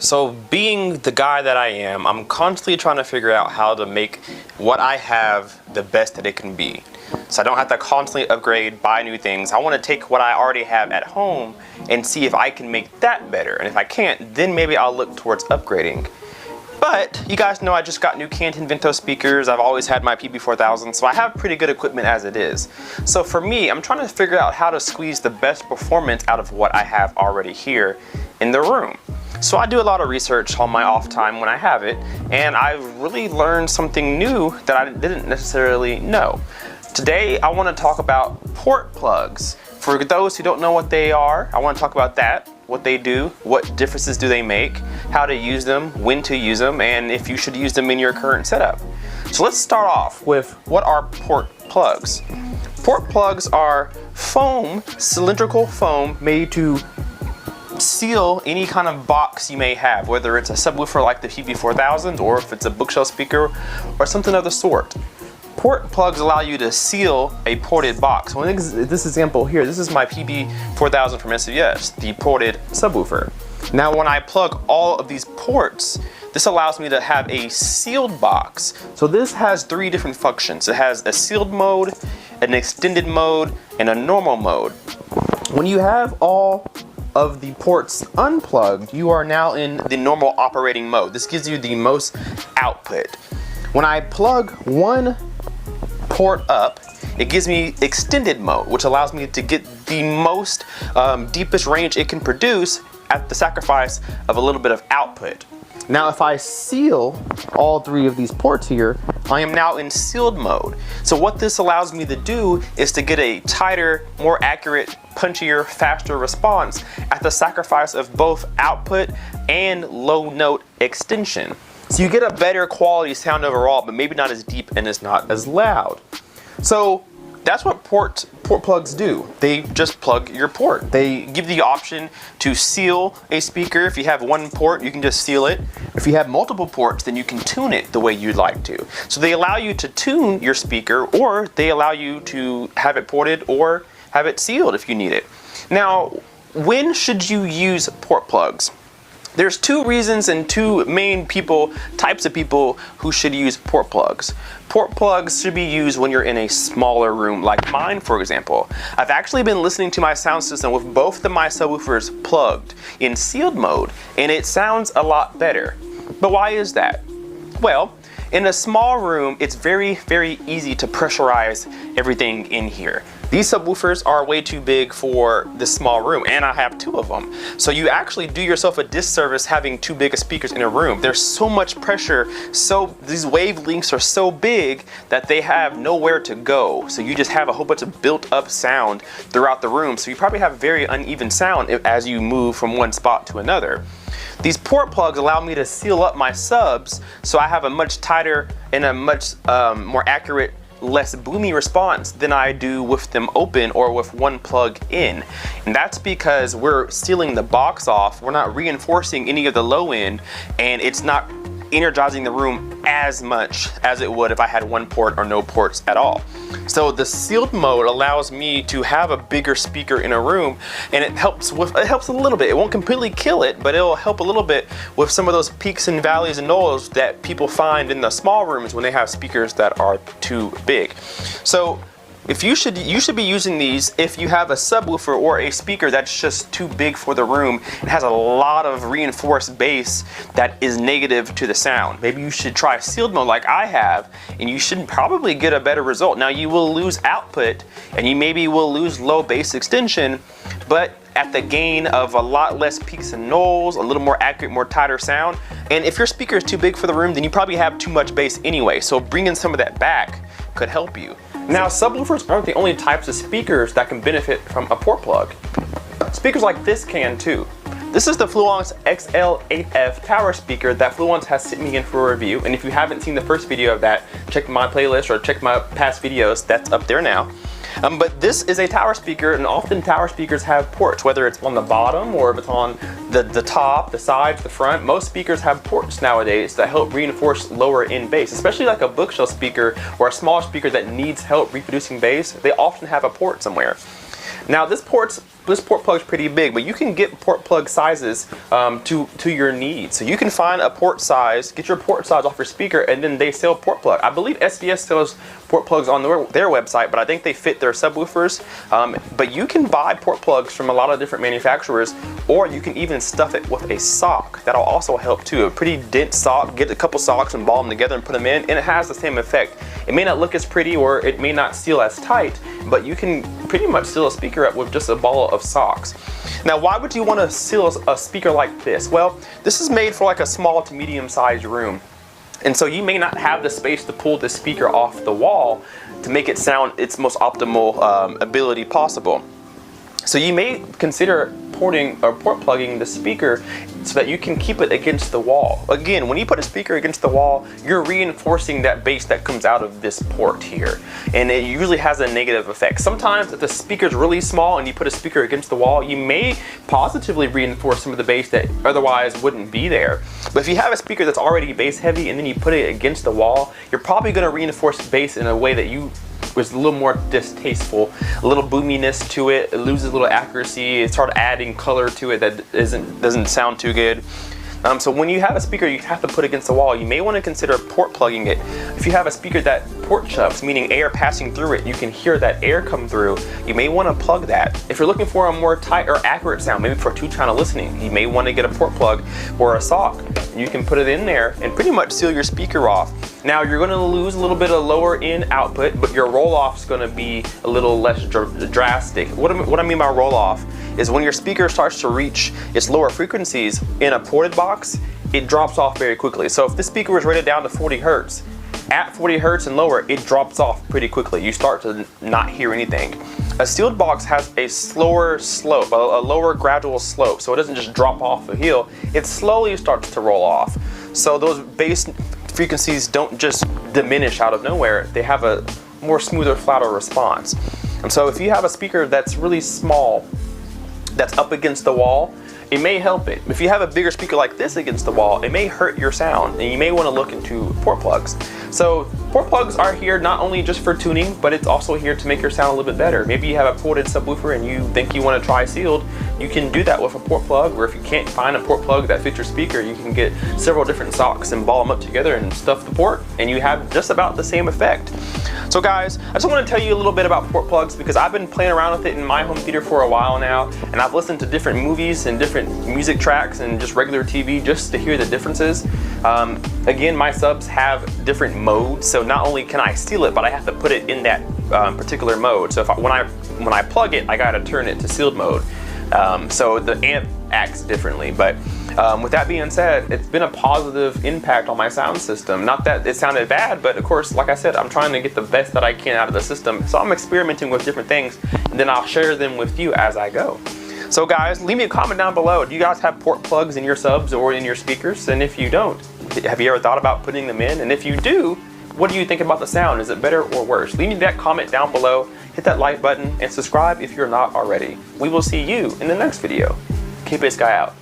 So being the guy that I am, I'm constantly trying to figure out how to make what I have the best that it can be. So I don't have to constantly upgrade, buy new things. I want to take what I already have at home and see if I can make that better. And if I can't, then maybe I'll look towards upgrading. But you guys know I just got new Canton Vento speakers. I've always had my PB4000, so I have pretty good equipment as it is. So for me, I'm trying to figure out how to squeeze the best performance out of what I have already here in the room. So I do a lot of research on my off time when I have it, and I've really learned something new that I didn't necessarily know. Today, I want to talk about port plugs. For those who don't know what they are, I want to talk about that, what they do, what differences do they make, how to use them, when to use them, and if you should use them in your current setup. So let's start off with what are port plugs. Port plugs are foam, cylindrical foam made to seal any kind of box you may have, whether it's a subwoofer like the PB4000 or if it's a bookshelf speaker or something of the sort. Port plugs allow you to seal a ported box. So in this example here, this is my PB4000 from enthusiast, the ported subwoofer. Now when I plug all of these ports, this allows me to have a sealed box. So this has three different functions. It has a sealed mode, an extended mode, and a normal mode. When you have all of the ports unplugged, you are now in the normal operating mode. This gives you the most output. When I plug one port up, it gives me extended mode, which allows me to get the most deepest range it can produce at the sacrifice of a little bit of output. Now if I seal all three of these ports here, I am now in sealed mode. So what this allows me to do is to get a tighter, more accurate, punchier, faster response at the sacrifice of both output and low note extension. So you get a better quality sound overall, but maybe not as deep and it's not as loud. So that's what port plugs do. They just plug your port. They give you the option to seal a speaker. If you have one port, you can just seal it. If you have multiple ports, then you can tune it the way you'd like to. So they allow you to tune your speaker, or they allow you to have it ported or have it sealed if you need it. Now, when should you use port plugs? There's two reasons and two main types of people who should use port plugs. Port plugs should be used when you're in a smaller room like mine, for example. I've actually been listening to my sound system with both of my subwoofers plugged in sealed mode, and it sounds a lot better. But why is that? Well, in a small room, it's very, very easy to pressurize everything in here. These subwoofers are way too big for this small room, and I have two of them. So you actually do yourself a disservice having too big of speakers in a room. There's so much pressure, so these wavelengths are so big that they have nowhere to go. So you just have a whole bunch of built up sound throughout the room. So you probably have very uneven sound as you move from one spot to another. These port plugs allow me to seal up my subs, so I have a much tighter and a much more accurate, less boomy response than I do with them open or with one plug in. And that's because we're sealing the box off, we're not reinforcing any of the low end, and it's not energizing the room as much as it would if I had one port or no ports at all. So the sealed mode allows me to have a bigger speaker in a room, and it helps a little bit. It won't completely kill it, but it'll help a little bit with some of those peaks and valleys and knolls that people find in the small rooms when they have speakers that are too big. So you should be using these if you have a subwoofer or a speaker that's just too big for the room and has a lot of reinforced bass that is negative to the sound. Maybe you should try sealed mode like I have, and you should probably get a better result. Now you will lose output and you maybe will lose low bass extension, but at the gain of a lot less peaks and knolls, a little more accurate, more tighter sound. And if your speaker is too big for the room, then you probably have too much bass anyway. So bringing some of that back could help you. Now, subwoofers aren't the only types of speakers that can benefit from a port plug. Speakers like this can too. This is the Fluence XL8F tower speaker that Fluence has sent me in for a review. And if you haven't seen the first video of that, check my playlist or check my past videos, that's up there now. But this is a tower speaker, and often tower speakers have ports, whether it's on the bottom or if it's on the top, the sides, the front. Most speakers have ports nowadays that help reinforce lower end bass, especially like a bookshelf speaker or a smaller speaker that needs help reproducing bass. They often have a port somewhere. Now this port's this port plug is pretty big, but you can get port plug sizes to your needs. So you can find a port size, get your port size off your speaker, and then they sell port plug. I believe SVS sells port plugs on their website, but I think they fit their subwoofers. But you can buy port plugs from a lot of different manufacturers, or you can even stuff it with a sock. That'll also help too. A pretty dense sock, get a couple socks and ball them together and put them in, and it has the same effect. It may not look as pretty, or it may not seal as tight, but you can pretty much seal a speaker up with just a ball of socks. Now, why would you want to seal a speaker like this? Well, this is made for like a small to medium sized room. And so you may not have the space to pull the speaker off the wall to make it sound its most optimal ability possible. So you may consider porting or port plugging the speaker so that you can keep it against the wall. Again, when you put a speaker against the wall, you're reinforcing that bass that comes out of this port here, and it usually has a negative effect. Sometimes if the speaker is really small and you put a speaker against the wall, you may positively reinforce some of the bass that otherwise wouldn't be there. But if you have a speaker that's already bass heavy and then you put it against the wall, you're probably going to reinforce bass in a way that was a little more distasteful, a little boominess to it. It loses a little accuracy. It starts adding color to it that doesn't sound too good. So when you have a speaker you have to put against the wall, you may want to consider port plugging it. If you have a speaker that port chuffs, meaning air passing through it, you can hear that air come through, you may want to plug that. If you're looking for a more tight or accurate sound, maybe for two-channel listening, you may want to get a port plug or a sock. You can put it in there and pretty much seal your speaker off. Now you're going to lose a little bit of lower in output, but your roll-off is going to be a little less drastic. What I mean by roll-off is when your speaker starts to reach its lower frequencies in a ported box, it drops off very quickly. So if this speaker was rated down to 40 hertz, at 40 hertz and lower, it drops off pretty quickly. You start to not hear anything. A sealed box has a slower slope, a lower gradual slope, so it doesn't just drop off the hill, it slowly starts to roll off. So those bass frequencies don't just diminish out of nowhere, they have a more smoother, flatter response. And so if you have a speaker that's really small, that's up against the wall, it may help it. If you have a bigger speaker like this against the wall, it may hurt your sound, and you may want to look into port plugs. So port plugs are here not only just for tuning, but it's also here to make your sound a little bit better. Maybe you have a ported subwoofer and you think you want to try sealed, you can do that with a port plug, or if you can't find a port plug that fits your speaker, you can get several different socks and ball them up together and stuff the port, and you have just about the same effect. So guys, I just want to tell you a little bit about port plugs because I've been playing around with it in my home theater for a while now, and I've listened to different movies and different music tracks and just regular TV just to hear the differences. Again, my subs have different modes, so not only can I steal it, but I have to put it in that particular mode. So when I plug it, I gotta turn it to sealed mode. So the amp acts differently, but with that being said, it's been a positive impact on my sound system. Not that it sounded bad, but of course, like I said, I'm trying to get the best that I can out of the system. So I'm experimenting with different things, and then I'll share them with you as I go. So guys, leave me a comment down below. Do you guys have port plugs in your subs or in your speakers? And if you don't, have you ever thought about putting them in? And if you do, what do you think about the sound? Is it better or worse? Leave me that comment down below, hit that like button, and subscribe if you're not already. We will see you in the next video. K-Bass Guy out.